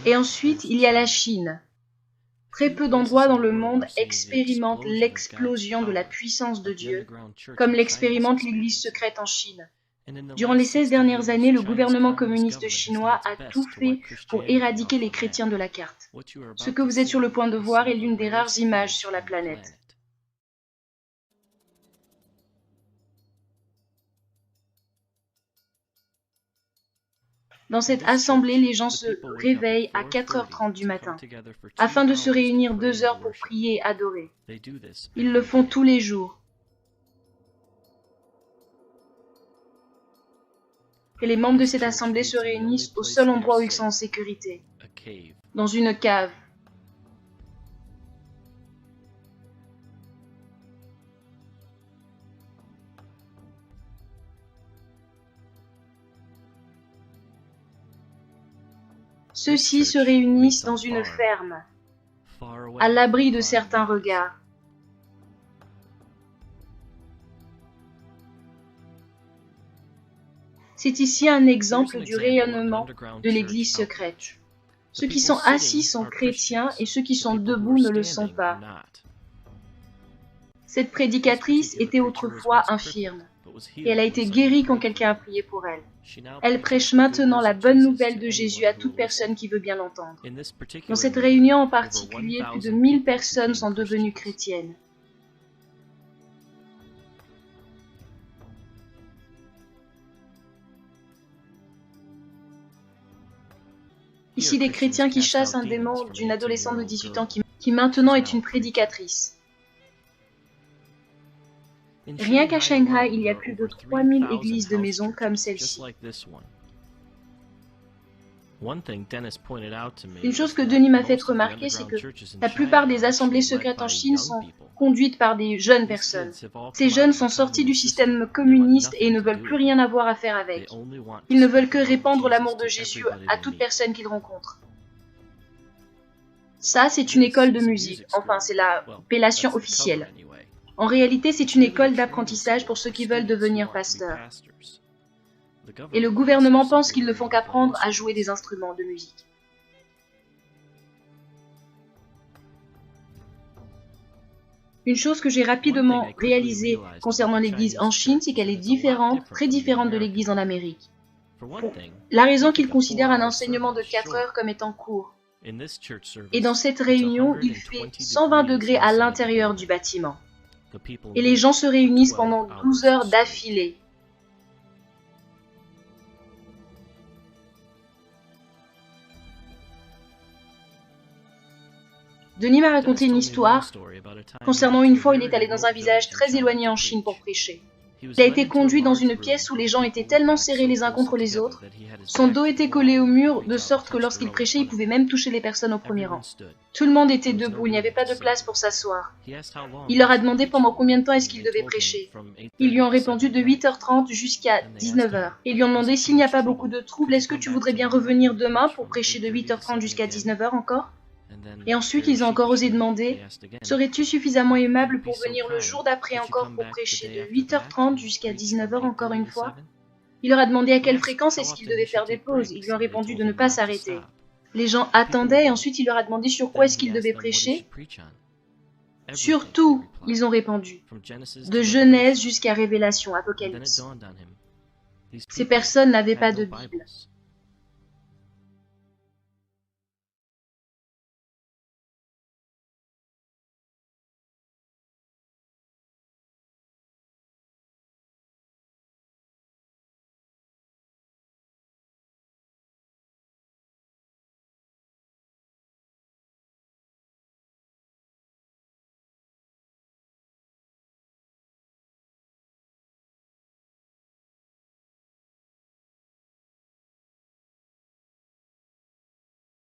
Et ensuite, il y a la Chine. Très peu d'endroits dans le monde expérimentent l'explosion de la puissance de Dieu, comme l'expérimente l'Église secrète en Chine. Durant les 16 dernières années, le gouvernement communiste chinois a tout fait pour éradiquer les chrétiens de la carte. Ce que vous êtes sur le point de voir est l'une des rares images sur la planète. Dans cette assemblée, les gens se réveillent à 4h30 du matin, afin de se réunir 2 heures pour prier et adorer. Ils le font tous les jours. Et les membres de cette assemblée se réunissent au seul endroit où ils sont en sécurité, dans une cave. Ceux-ci se réunissent dans une ferme, à l'abri de certains regards. C'est ici un exemple du rayonnement de l'Église secrète. Ceux qui sont assis sont chrétiens et ceux qui sont debout ne le sont pas. Cette prédicatrice était autrefois infirme et elle a été guérie quand quelqu'un a prié pour elle. Elle prêche maintenant la bonne nouvelle de Jésus à toute personne qui veut bien l'entendre. Dans cette réunion en particulier, plus de 1000 personnes sont devenues chrétiennes. Ici, des chrétiens qui chassent un démon d'une adolescente de 18 ans qui maintenant est une prédicatrice. Rien qu'à Shanghai, il y a plus de 3000 églises de maison comme celle-ci. Une chose que Denis m'a fait remarquer, c'est que la plupart des assemblées secrètes en Chine sont conduites par des jeunes personnes. Ces jeunes sont sortis du système communiste et ne veulent plus rien avoir à faire avec. Ils ne veulent que répandre l'amour de Jésus à toute personne qu'ils rencontrent. Ça, c'est une école de musique. Enfin, c'est l'appellation officielle. En réalité, c'est une école d'apprentissage pour ceux qui veulent devenir pasteurs. Et le gouvernement pense qu'ils ne font qu'apprendre à jouer des instruments de musique. Une chose que j'ai rapidement réalisée concernant l'Église en Chine, c'est qu'elle est différente, très différente de l'Église en Amérique. La raison qu'ils considèrent un enseignement de 4 heures comme étant court. Et dans cette réunion, il fait 120 degrés à l'intérieur du bâtiment. Et les gens se réunissent pendant 12 heures d'affilée. Denis m'a raconté une histoire concernant une fois où il est allé dans un village très éloigné en Chine pour prêcher. Il a été conduit dans une pièce où les gens étaient tellement serrés les uns contre les autres, son dos était collé au mur de sorte que lorsqu'il prêchait, il pouvait même toucher les personnes au premier rang. Tout le monde était debout, il n'y avait pas de place pour s'asseoir. Il leur a demandé pendant combien de temps est-ce qu'ils devaient prêcher. Ils lui ont répondu de 8h30 jusqu'à 19h. Ils lui ont demandé s'il n'y a pas beaucoup de troubles, est-ce que tu voudrais bien revenir demain pour prêcher de 8h30 jusqu'à 19h encore ? Et ensuite, ils ont encore osé demander « Serais-tu suffisamment aimable pour venir le jour d'après encore pour prêcher de 8h30 jusqu'à 19h encore une fois ?» Il leur a demandé à quelle fréquence est-ce qu'ils devaient faire des pauses. Ils lui ont répondu de ne pas s'arrêter. Les gens attendaient et ensuite il leur a demandé sur quoi est-ce qu'ils devaient prêcher. Sur tout, ils ont répondu. De Genèse jusqu'à Révélation, Apocalypse. Ces personnes n'avaient pas de Bible.